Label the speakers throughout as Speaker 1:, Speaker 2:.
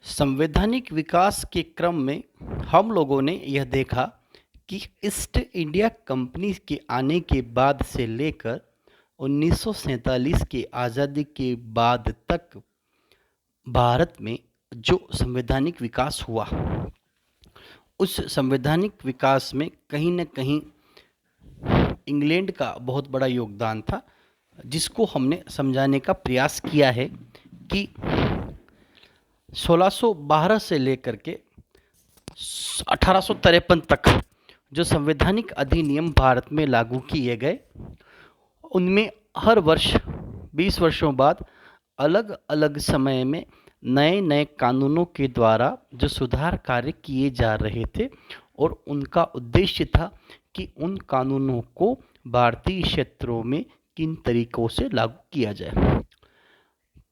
Speaker 1: संवैधानिक विकास के क्रम में हम लोगों ने यह देखा कि ईस्ट इंडिया कंपनी के आने के बाद से लेकर 1947 की आज़ादी के बाद तक भारत में जो संवैधानिक विकास हुआ, उस संवैधानिक विकास में कहीं न कहीं इंग्लैंड का बहुत बड़ा योगदान था, जिसको हमने समझाने का प्रयास किया है कि 1612 से लेकर के 1853 तक जो संवैधानिक अधिनियम भारत में लागू किए गए, उनमें हर वर्ष 20 वर्षों बाद अलग अलग समय में नए नए कानूनों के द्वारा जो सुधार कार्य किए जा रहे थे और उनका उद्देश्य था कि उन कानूनों को भारतीय क्षेत्रों में किन तरीकों से लागू किया जाए।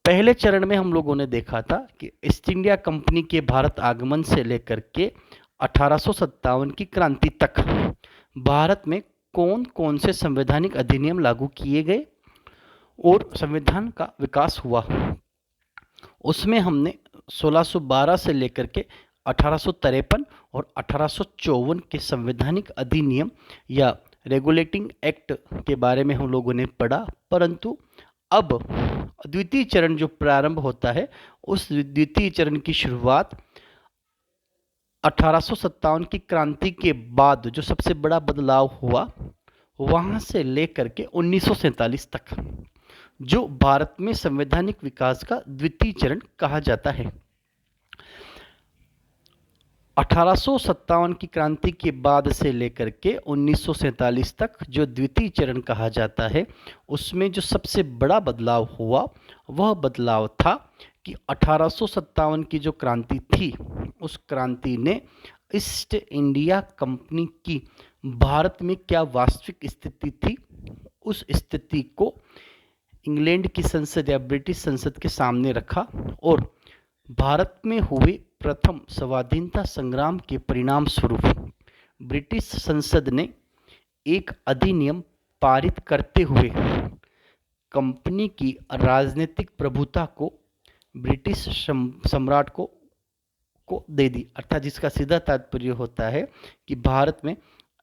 Speaker 1: पहले चरण में हम लोगों ने देखा था कि ईस्ट इंडिया कंपनी के भारत आगमन से लेकर के 1857 की क्रांति तक भारत में कौन कौन से संवैधानिक अधिनियम लागू किए गए और संविधान का विकास हुआ। उसमें हमने 1612 से लेकर के 1853 और 1854 के संवैधानिक अधिनियम या रेगुलेटिंग एक्ट के बारे में हम लोगों ने पढ़ा, परंतु अब द्वितीय चरण जो प्रारंभ होता है, उस द्वितीय चरण की शुरुआत 1857 की क्रांति के बाद जो सबसे बड़ा बदलाव हुआ, वहां से लेकर के 1947 तक जो भारत में संवैधानिक विकास का द्वितीय चरण कहा जाता है। 1857 की क्रांति के बाद से लेकर के 1947 तक जो द्वितीय चरण कहा जाता है, उसमें जो सबसे बड़ा बदलाव हुआ वह बदलाव था कि 1857 की जो क्रांति थी, उस क्रांति ने ईस्ट इंडिया कंपनी की भारत में क्या वास्तविक स्थिति थी, उस स्थिति को इंग्लैंड की संसद या ब्रिटिश संसद के सामने रखा और भारत में हुए प्रथम स्वाधीनता संग्राम के परिणाम स्वरूप ब्रिटिश संसद ने एक अधिनियम पारित करते हुए कंपनी की राजनीतिक प्रभुता को ब्रिटिश सम्राट को दे दी। अर्थात जिसका सीधा तात्पर्य होता है कि भारत में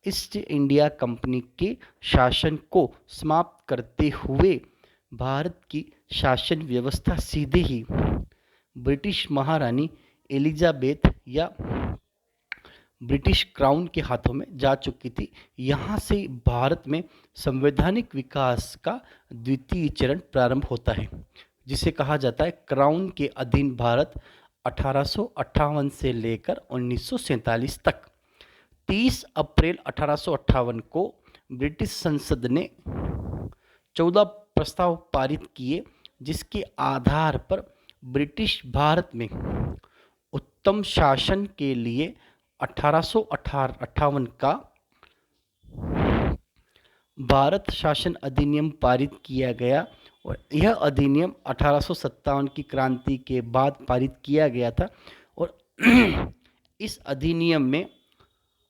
Speaker 1: ईस्ट इंडिया कंपनी के शासन को समाप्त करते हुए भारत की शासन व्यवस्था सीधे ही ब्रिटिश महारानी एलिजाबेथ या ब्रिटिश क्राउन के हाथों में जा चुकी थी। यहाँ से भारत में संवैधानिक विकास का द्वितीय चरण प्रारंभ होता है, जिसे कहा जाता है क्राउन के अधीन भारत 1858 से लेकर 1947 तक। 30 अप्रैल 1858 को ब्रिटिश संसद ने 14 प्रस्ताव पारित किए, जिसके आधार पर ब्रिटिश भारत में उत्तम शासन के लिए 1858 का भारत शासन अधिनियम पारित किया गया और यह अधिनियम 1857 की क्रांति के बाद पारित किया गया था। और इस अधिनियम में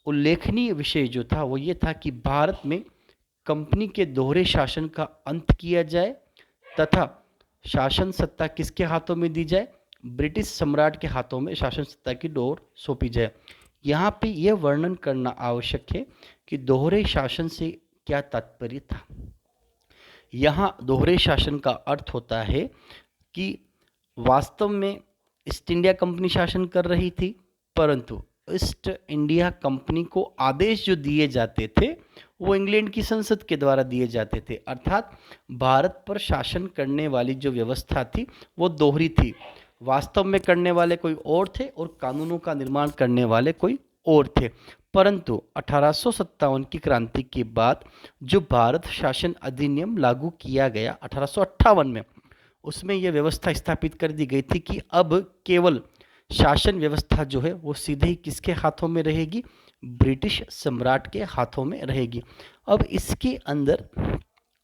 Speaker 1: उल्लेखनीय विषय जो था वो ये था कि भारत में कंपनी के दोहरे शासन का अंत किया जाए तथा शासन सत्ता किसके हाथों में दी जाए, ब्रिटिश सम्राट के हाथों में शासन सत्ता की डोर सौंपी जाए। यहाँ पे यह वर्णन करना आवश्यक है कि दोहरे शासन से क्या तात्पर्य था। यहाँ दोहरे शासन का अर्थ होता है कि वास्तव में ईस्ट इंडिया कंपनी शासन कर रही थी, परंतु ईस्ट इंडिया कंपनी को आदेश जो दिए जाते थे वो इंग्लैंड की संसद के द्वारा दिए जाते थे। अर्थात भारत पर शासन करने वाली जो व्यवस्था थी वो दोहरी थी। वास्तव में करने वाले कोई और थे और कानूनों का निर्माण करने वाले कोई और थे। परंतु 1857 की क्रांति के बाद जो भारत शासन अधिनियम लागू किया गया 1858 में, उसमें यह व्यवस्था स्थापित कर दी गई थी कि अब केवल शासन व्यवस्था जो है वो सीधे ही किसके हाथों में रहेगी, ब्रिटिश सम्राट के हाथों में रहेगी। अब इसके अंदर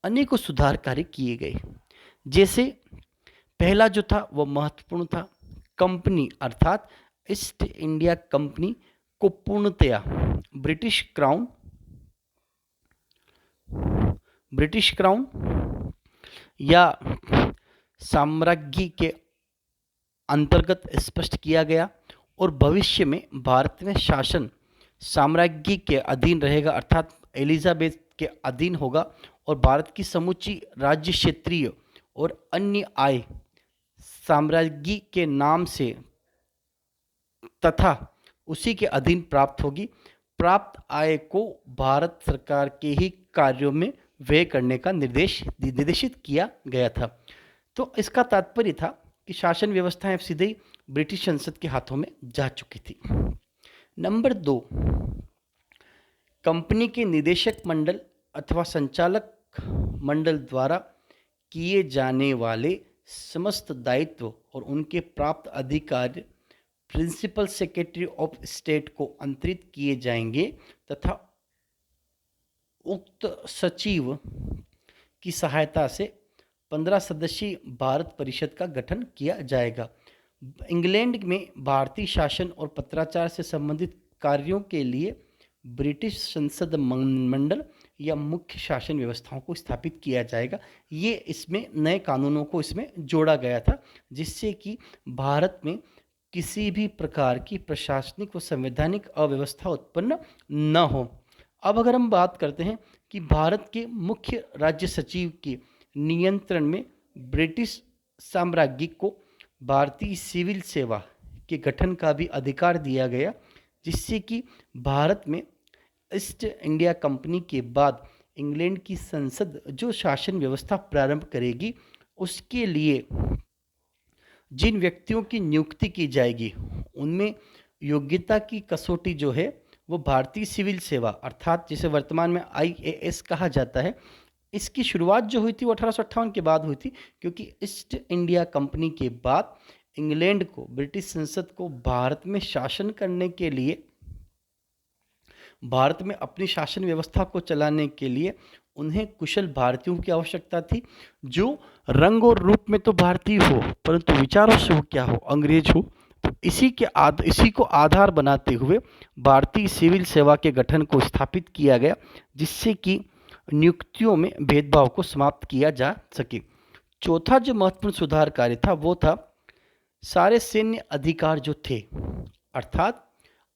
Speaker 1: अनेकों सुधार कार्य किए गए। जैसे पहला जो था वो महत्वपूर्ण था, कंपनी अर्थात ईस्ट इंडिया कंपनी को पूर्णतया ब्रिटिश क्राउन या साम्राज्ञी के अंतर्गत स्पष्ट किया गया और भविष्य में भारत में शासन साम्राज्य के अधीन रहेगा, अर्थात एलिजाबेथ के अधीन होगा और भारत की समूची राज्य क्षेत्रीय और अन्य आय साम्राज्य के नाम से तथा उसी के अधीन प्राप्त होगी। प्राप्त आय को भारत सरकार के ही कार्यों में व्यय करने का निर्देशित किया गया था। तो इसका तात्पर्य था कि शासन व्यवस्थाएं सीधे ही ब्रिटिश संसद के हाथों में जा चुकी थी। नंबर 2, कंपनी के निदेशक मंडल अथवा संचालक मंडल द्वारा किए जाने वाले समस्त दायित्व और उनके प्राप्त अधिकार प्रिंसिपल सेक्रेटरी ऑफ स्टेट को अंतरित किए जाएंगे तथा उक्त सचिव की सहायता से 15 सदस्यीय भारत परिषद का गठन किया जाएगा। इंग्लैंड में भारतीय शासन और पत्राचार से संबंधित कार्यों के लिए ब्रिटिश संसद मंडल या मुख्य शासन व्यवस्थाओं को स्थापित किया जाएगा। ये इसमें नए कानूनों को इसमें जोड़ा गया था जिससे कि भारत में किसी भी प्रकार की प्रशासनिक व संवैधानिक अव्यवस्था उत्पन्न न हो। अब अगर हम बात करते हैं कि भारत के मुख्य राज्य सचिव के नियंत्रण में ब्रिटिश साम्राज्य को भारतीय सिविल सेवा के गठन का भी अधिकार दिया गया, जिससे कि भारत में ईस्ट इंडिया कंपनी के बाद इंग्लैंड की संसद जो शासन व्यवस्था प्रारंभ करेगी उसके लिए जिन व्यक्तियों की नियुक्ति की जाएगी उनमें योग्यता की कसौटी जो है वो भारतीय सिविल सेवा अर्थात जिसे वर्तमान में IAS कहा जाता है, इसकी शुरुआत जो हुई थी वो 1858 के बाद हुई थी, क्योंकि ईस्ट इंडिया कंपनी के बाद इंग्लैंड को ब्रिटिश संसद को भारत में शासन करने के लिए, भारत में अपनी शासन व्यवस्था को चलाने के लिए उन्हें कुशल भारतीयों की आवश्यकता थी जो रंग और रूप में तो भारतीय हो परंतु विचारों से वो क्या हो, अंग्रेज हो। तो इसी को आधार बनाते हुए भारतीय सिविल सेवा के गठन को स्थापित किया गया, जिससे कि नियुक्तियों में भेदभाव को समाप्त किया जा सके। चौथा जो महत्वपूर्ण सुधार कार्य था वो था सारे सैन्य अधिकार जो थे, अर्थात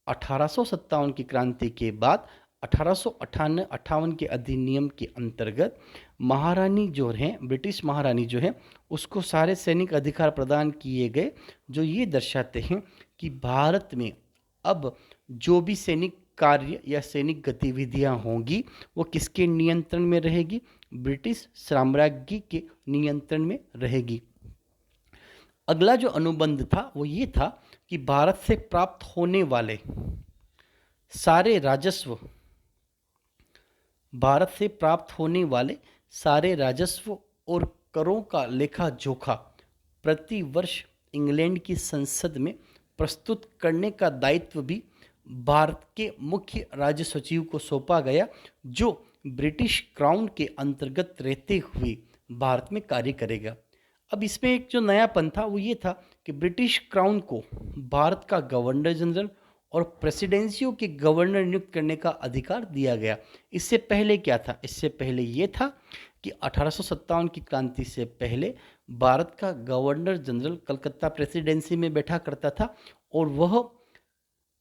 Speaker 1: 1857 की क्रांति के बाद 1858 के अधिनियम के अंतर्गत महारानी जो हैं, ब्रिटिश महारानी जो है उसको सारे सैनिक अधिकार प्रदान किए गए, जो ये दर्शाते हैं कि भारत में अब जो भी सैनिक कार्य या सैनिक गतिविधियां होंगी वो किसके नियंत्रण में रहेगी, ब्रिटिश साम्राज्य के नियंत्रण में रहेगी। अगला जो अनुबंध था वो ये था कि भारत से प्राप्त होने वाले सारे राजस्व, भारत से प्राप्त होने वाले सारे राजस्व और करों का लेखा जोखा प्रति वर्ष इंग्लैंड की संसद में प्रस्तुत करने का दायित्व भी भारत के मुख्य राज्य सचिव को सौंपा गया, जो ब्रिटिश क्राउन के अंतर्गत रहते हुए भारत में कार्य करेगा। अब इसमें एक जो नयापन था वो ये था कि ब्रिटिश क्राउन को भारत का गवर्नर जनरल और प्रेसिडेंसियों के गवर्नर नियुक्त करने का अधिकार दिया गया। इससे पहले क्या था, इससे पहले ये था कि 1857 की क्रांति से पहले भारत का गवर्नर जनरल कलकत्ता प्रेसिडेंसी में बैठा करता था और वह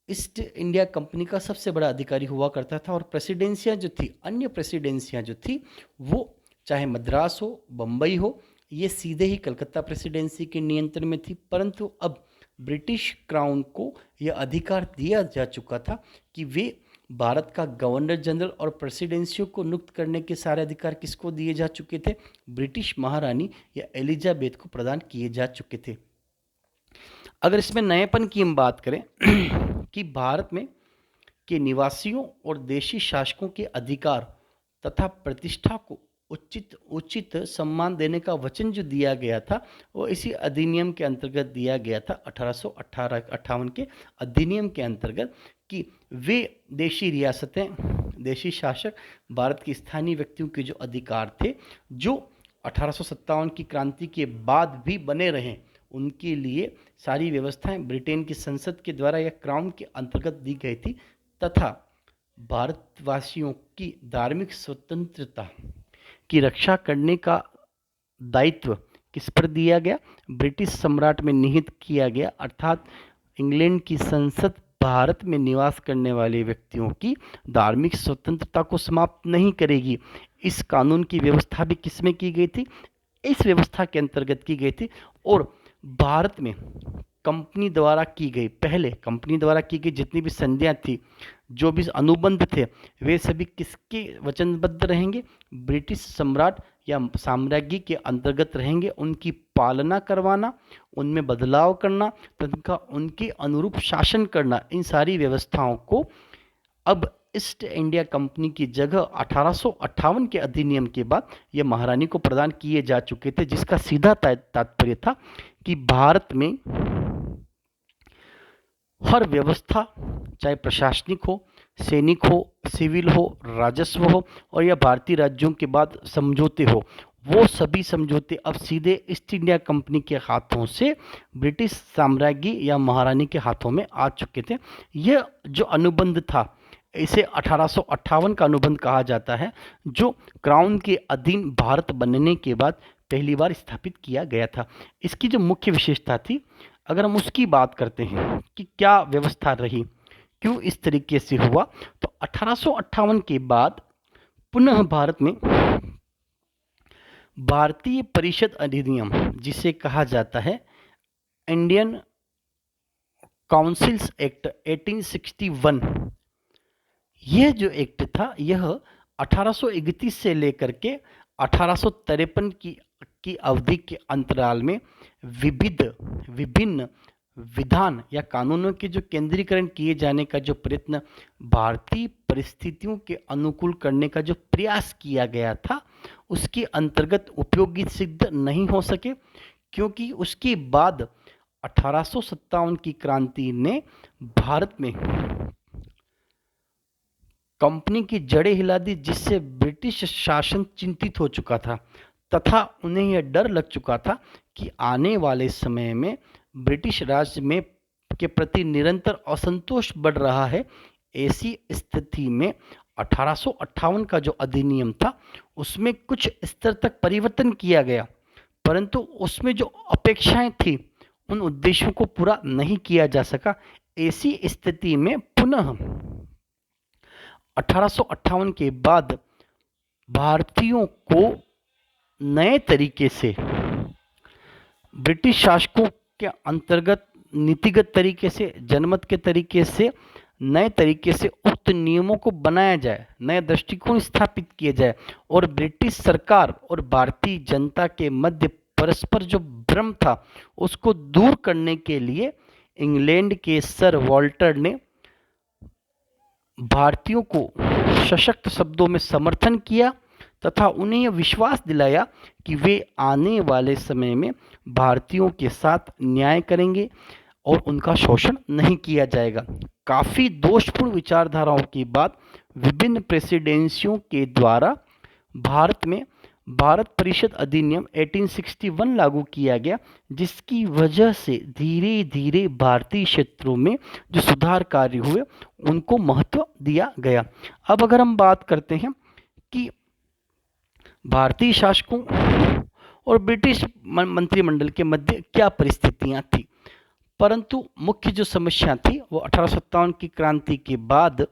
Speaker 1: ईस्ट इंडिया कंपनी का सबसे बड़ा अधिकारी हुआ करता था, और प्रेसिडेंसियाँ जो थी, अन्य प्रेसिडेंसियाँ जो थी वो चाहे मद्रास हो, बम्बई हो, ये सीधे ही कलकत्ता प्रेसिडेंसी के नियंत्रण में थी। परंतु अब ब्रिटिश क्राउन को यह अधिकार दिया जा चुका था कि वे भारत का गवर्नर जनरल और प्रेसिडेंसियों को नियुक्त करने के सारे अधिकार किसको दिए जा चुके थे, ब्रिटिश महारानी या एलिजाबेथ को प्रदान किए जा चुके थे। अगर इसमें नएपन की हम बात करें कि भारत में के निवासियों और देशी शासकों के अधिकार तथा प्रतिष्ठा को उचित सम्मान देने का वचन जो दिया गया था वो इसी अधिनियम के अंतर्गत दिया गया था, 1858 के अधिनियम के अंतर्गत, कि वे देशी रियासतें, देशी शासक भारत के स्थानीय व्यक्तियों के जो अधिकार थे जो 1857 की क्रांति के बाद भी बने रहें, उनके लिए सारी व्यवस्थाएं ब्रिटेन की संसद के द्वारा या क्राउन के अंतर्गत दी गई थी, तथा भारतवासियों की धार्मिक स्वतंत्रता की रक्षा करने का दायित्व किस पर दिया गया? ब्रिटिश सम्राट में निहित किया गया, अर्थात इंग्लैंड की संसद भारत में निवास करने वाले व्यक्तियों की धार्मिक स्वतंत्रता को समाप्त नहीं करेगी। इस कानून की व्यवस्था भी किसमें की गई थी? इस व्यवस्था के अंतर्गत की गई थी। और भारत में कंपनी द्वारा की गई, पहले कंपनी द्वारा की गई जितनी भी संधियां थी, जो भी अनुबंध थे, वे सभी किसके वचनबद्ध रहेंगे? ब्रिटिश सम्राट या साम्राज्य के अंतर्गत रहेंगे। उनकी पालना करवाना, उनमें बदलाव करना तथा उनके अनुरूप शासन करना, इन सारी व्यवस्थाओं को अब ईस्ट इंडिया कंपनी की जगह 1858 के अधिनियम के बाद ये महारानी को प्रदान किए जा चुके थे, जिसका सीधा तात्पर्य था कि भारत में हर व्यवस्था, चाहे प्रशासनिक हो, सैनिक हो, सिविल हो, राजस्व हो और या भारतीय राज्यों के बाद समझौते हो, वो सभी समझौते अब सीधे ईस्ट इंडिया कंपनी के हाथों से ब्रिटिश साम्राज्य या महारानी के हाथों में आ चुके थे। यह जो अनुबंध था, इसे 1858 का अनुबंध कहा जाता है, जो क्राउन के अधीन भारत बनने के बाद पहली बार स्थापित किया गया था। इसकी जो मुख्य विशेषता थी, अगर हम उसकी बात करते हैं कि क्या व्यवस्था रही, क्यों इस तरीके से हुआ, तो 1858 के बाद पुनः भारत में भारतीय परिषद अधिनियम, जिसे कहा जाता है इंडियन काउंसिल्स एक्ट 1861, यह जो एक्ट था, यह 1831 से लेकर के 1853 की अवधि के अंतराल में विभिन्न विधान या कानूनों के जो केंद्रीकरण किए जाने का जो प्रयत्न, भारतीय परिस्थितियों के अनुकूल करने का जो प्रयास किया गया था, उसके अंतर्गत उपयोगी सिद्ध नहीं हो सके, क्योंकि उसके बाद 1857 की क्रांति ने भारत में कंपनी की जड़ें हिला दी, जिससे ब्रिटिश शासन चिंतित हो चुका था तथा उन्हें यह डर लग चुका था कि आने वाले समय में ब्रिटिश राज्य में के प्रति निरंतर असंतोष बढ़ रहा है। ऐसी स्थिति में 1858 का जो अधिनियम था, उसमें कुछ स्तर तक परिवर्तन किया गया, परंतु उसमें जो अपेक्षाएं थी, उन उद्देश्यों को पूरा नहीं किया जा सका। ऐसी स्थिति में पुनः 1858 के बाद भारतीयों को नए तरीके से ब्रिटिश शासकों के अंतर्गत नीतिगत तरीके से, जनमत के तरीके से, नए तरीके से उक्त नियमों को बनाया जाए, नए दृष्टिकोण स्थापित किए जाए और ब्रिटिश सरकार और भारतीय जनता के मध्य परस्पर जो भ्रम था, उसको दूर करने के लिए इंग्लैंड के सर वॉल्टर ने भारतीयों को सशक्त शब्दों में समर्थन किया तथा उन्हें यह विश्वास दिलाया कि वे आने वाले समय में भारतीयों के साथ न्याय करेंगे और उनका शोषण नहीं किया जाएगा। काफ़ी दोषपूर्ण विचारधाराओं के बाद विभिन्न प्रेसिडेंसियों के द्वारा भारत में भारत परिषद अधिनियम 1861 लागू किया गया, जिसकी वजह से धीरे धीरे भारतीय क्षेत्रों में जो सुधार कार्य हुए, उनको महत्व दिया गया। अब अगर हम बात करते हैं कि भारतीय शासकों और ब्रिटिश मंत्रिमंडल के मध्य क्या परिस्थितियां थी, परंतु मुख्य जो समस्या थी वो 1857 की क्रांति के बाद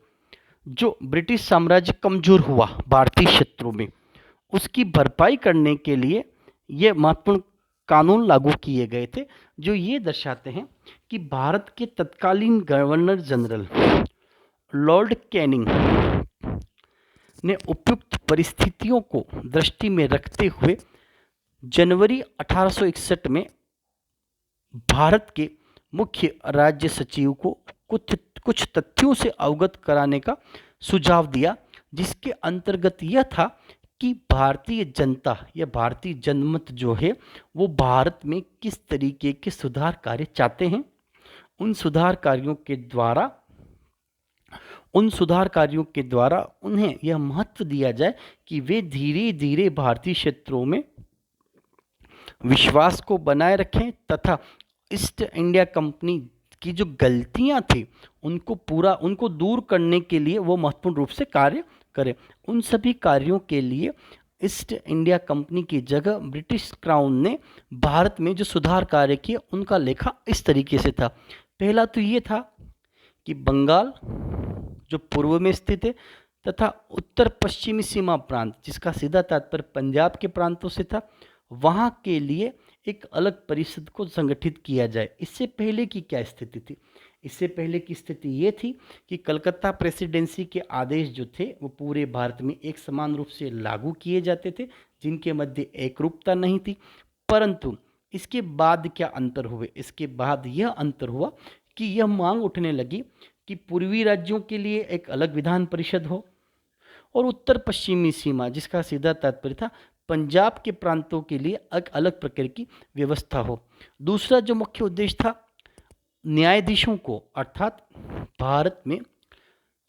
Speaker 1: जो ब्रिटिश साम्राज्य कमजोर हुआ भारतीय क्षेत्रों में, उसकी भरपाई करने के लिए ये महत्वपूर्ण कानून लागू किए गए थे, जो ये दर्शाते हैं कि भारत के तत्कालीन गवर्नर जनरल लॉर्ड कैनिंग ने उपयुक्त परिस्थितियों को दृष्टि में रखते हुए जनवरी 1861 में भारत के मुख्य राज्य सचिव को कुछ तथ्यों से अवगत कराने का सुझाव दिया, जिसके अंतर्गत यह था कि भारतीय जनता या भारतीय जनमत जो है, वो भारत में किस तरीके के सुधार कार्य चाहते हैं। उन सुधार कार्यों के द्वारा उन्हें यह महत्व दिया जाए कि वे धीरे धीरे भारतीय क्षेत्रों में विश्वास को बनाए रखें तथा ईस्ट इंडिया कंपनी की जो गलतियां थी, उनको दूर करने के लिए वो महत्वपूर्ण रूप से कार्य करें। उन सभी कार्यों के लिए ईस्ट इंडिया कंपनी की जगह ब्रिटिश क्राउन ने भारत में जो सुधार कार्य किए उनका लेखा इस तरीके से था। पहला तो ये था कि बंगाल जो पूर्व में स्थित है तथा उत्तर पश्चिमी सीमा प्रांत, जिसका सीधा तात्पर्य पंजाब के प्रांतों से था, वहाँ के लिए एक अलग परिषद को संगठित किया जाए। इससे पहले की क्या स्थिति थी? इससे पहले की स्थिति ये थी कि कलकत्ता प्रेसिडेंसी के आदेश जो थे वो पूरे भारत में एक समान रूप से लागू किए जाते थे, जिनके मध्य एकरूपता नहीं थी। परंतु इसके बाद क्या अंतर हुए? इसके बाद यह अंतर हुआ कि यह मांग उठने लगी कि पूर्वी राज्यों के लिए एक अलग विधान परिषद हो और उत्तर पश्चिमी सीमा, जिसका सीधा तात्पर्य था पंजाब के प्रांतों के लिए एक अलग प्रकार की व्यवस्था हो। दूसरा जो मुख्य उद्देश्य था, न्यायाधीशों को, अर्थात भारत में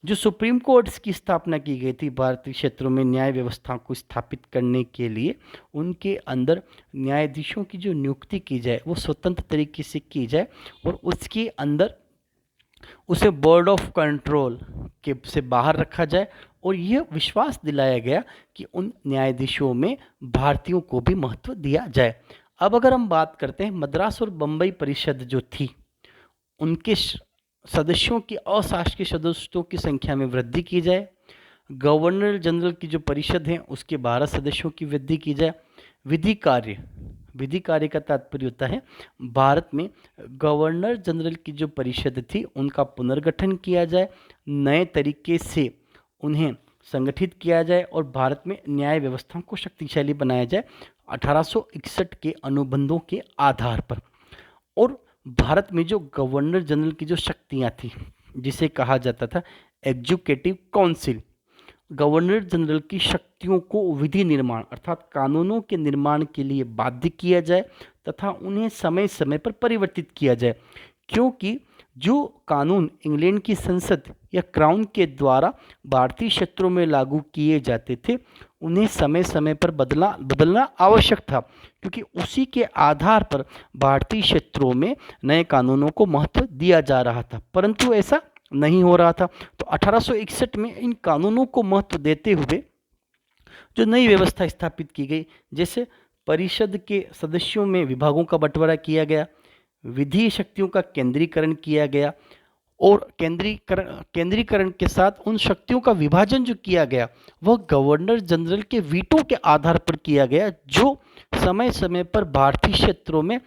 Speaker 1: जो सुप्रीम कोर्ट्स की स्थापना की गई थी भारतीय क्षेत्रों में न्याय व्यवस्था को स्थापित करने के लिए, उनके अंदर न्यायाधीशों की जो नियुक्ति की जाए वो स्वतंत्र तरीके से की जाए और उसके अंदर उसे बोर्ड ऑफ कंट्रोल के से बाहर रखा जाए और यह विश्वास दिलाया गया कि उन न्यायाधीशों में भारतीयों को भी महत्व दिया जाए। अब अगर हम बात करते हैं मद्रास और बम्बई परिषद जो थी, उनके सदस्यों की अशासकीय सदस्यों की संख्या में वृद्धि की जाए। गवर्नर जनरल की जो परिषद है उसके 12 सदस्यों की वृद्धि की जाए। विधि कार्य का तात्पर्य होता है भारत में गवर्नर जनरल की जो परिषद थी उनका पुनर्गठन किया जाए, नए तरीके से उन्हें संगठित किया जाए और भारत में न्याय व्यवस्था को शक्तिशाली बनाया जाए 1861 के अनुबंधों के आधार पर। और भारत में जो गवर्नर जनरल की जो शक्तियां थी, जिसे कहा जाता था एग्जीक्यूटिव काउंसिल, गवर्नर जनरल की शक्तियों को विधि निर्माण अर्थात कानूनों के निर्माण के लिए बाध्य किया जाए तथा उन्हें समय समय पर परिवर्तित किया जाए, क्योंकि जो कानून इंग्लैंड की संसद या क्राउन के द्वारा भारतीय क्षेत्रों में लागू किए जाते थे उन्हें समय समय पर बदलना आवश्यक था, क्योंकि उसी के आधार पर भारतीय क्षेत्रों में नए कानूनों को महत्व दिया जा रहा था। परंतु ऐसा नहीं हो रहा था। तो 1861 में इन कानूनों को महत्व देते हुए जो नई व्यवस्था स्थापित की गई, जैसे परिषद के सदस्यों में विभागों का बंटवारा किया गया, विधि शक्तियों का केंद्रीकरण किया गया और केंद्रीकरण के साथ उन शक्तियों का विभाजन जो किया गया वह गवर्नर जनरल के वीटो के आधार पर किया गया, जो समय समय पर भारतीय क्षेत्रों में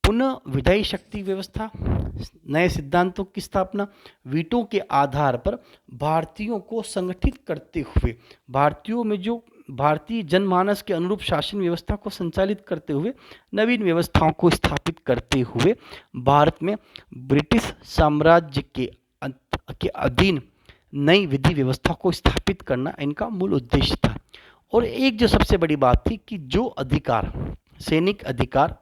Speaker 1: पुनः विधायी शक्ति व्यवस्था, नए सिद्धांतों की स्थापना, वीटो के आधार पर भारतीयों को संगठित करते हुए, भारतीयों में जो भारतीय जनमानस के अनुरूप शासन व्यवस्था को संचालित करते हुए, नवीन व्यवस्थाओं को स्थापित करते हुए भारत में ब्रिटिश साम्राज्य के अधीन नई विधि व्यवस्था को स्थापित करना इनका मूल उद्देश्य था। और एक जो सबसे बड़ी बात थी कि जो अधिकार, सैनिक अधिकार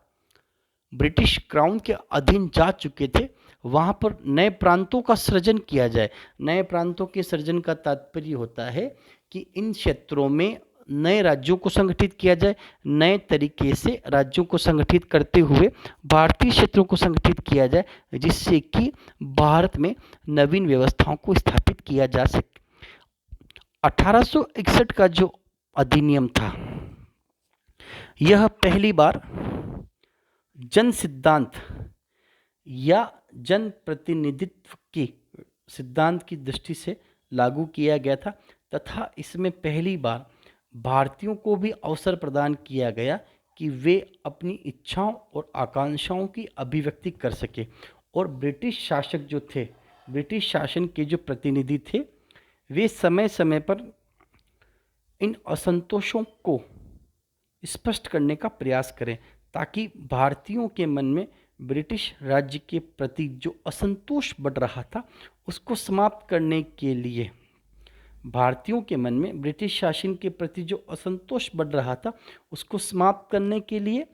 Speaker 1: ब्रिटिश क्राउन के अधीन जा चुके थे, वहाँ पर नए प्रांतों का सृजन किया जाए। नए प्रांतों के सृजन का तात्पर्य होता है कि इन क्षेत्रों में नए राज्यों को संगठित किया जाए, नए तरीके से राज्यों को संगठित करते हुए भारतीय क्षेत्रों को संगठित किया जाए, जिससे कि भारत में नवीन व्यवस्थाओं को स्थापित किया जा सके। 1861 का जो अधिनियम था, यह पहली बार जन सिद्धांत या जन प्रतिनिधित्व के सिद्धांत की दृष्टि से लागू किया गया था तथा इसमें पहली बार भारतीयों को भी अवसर प्रदान किया गया कि वे अपनी इच्छाओं और आकांक्षाओं की अभिव्यक्ति कर सके। और ब्रिटिश शासक जो थे, ब्रिटिश शासन के जो प्रतिनिधि थे, वे समय समय पर इन असंतोषों को स्पष्ट करने का प्रयास करें, ताकि भारतीयों के मन में ब्रिटिश राज्य के प्रति जो असंतोष बढ़ रहा था उसको समाप्त करने के लिए, भारतीयों के मन में ब्रिटिश शासन के प्रति जो असंतोष बढ़ रहा था उसको समाप्त करने के लिए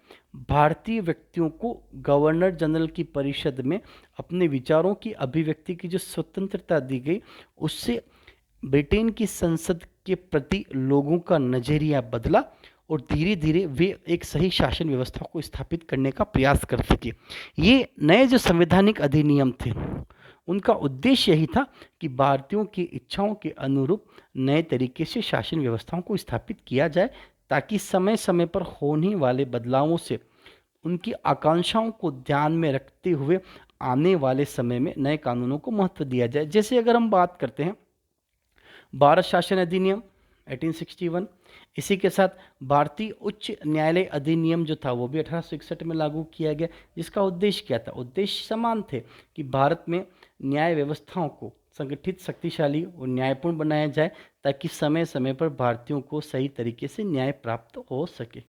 Speaker 1: भारतीय व्यक्तियों को गवर्नर जनरल की परिषद में अपने विचारों की अभिव्यक्ति की जो स्वतंत्रता दी गई, उससे ब्रिटेन की संसद के प्रति लोगों का नजरिया बदला और धीरे धीरे वे एक सही शासन व्यवस्था को स्थापित करने का प्रयास कर सके। ये नए जो संवैधानिक अधिनियम थे उनका उद्देश्य यही था कि भारतीयों की इच्छाओं के अनुरूप नए तरीके से शासन व्यवस्थाओं को स्थापित किया जाए, ताकि समय समय पर होने वाले बदलावों से उनकी आकांक्षाओं को ध्यान में रखते हुए आने वाले समय में नए कानूनों को महत्व दिया जाए। जैसे अगर हम बात करते हैं भारत शासन अधिनियम 1861, इसी के साथ भारतीय उच्च न्यायालय अधिनियम जो था वो भी 1861 में लागू किया गया। जिसका उद्देश्य क्या था? उद्देश्य समान थे कि भारत में न्याय व्यवस्थाओं को संगठित, शक्तिशाली और न्यायपूर्ण बनाया जाए ताकि समय समय पर भारतीयों को सही तरीके से न्याय प्राप्त हो सके।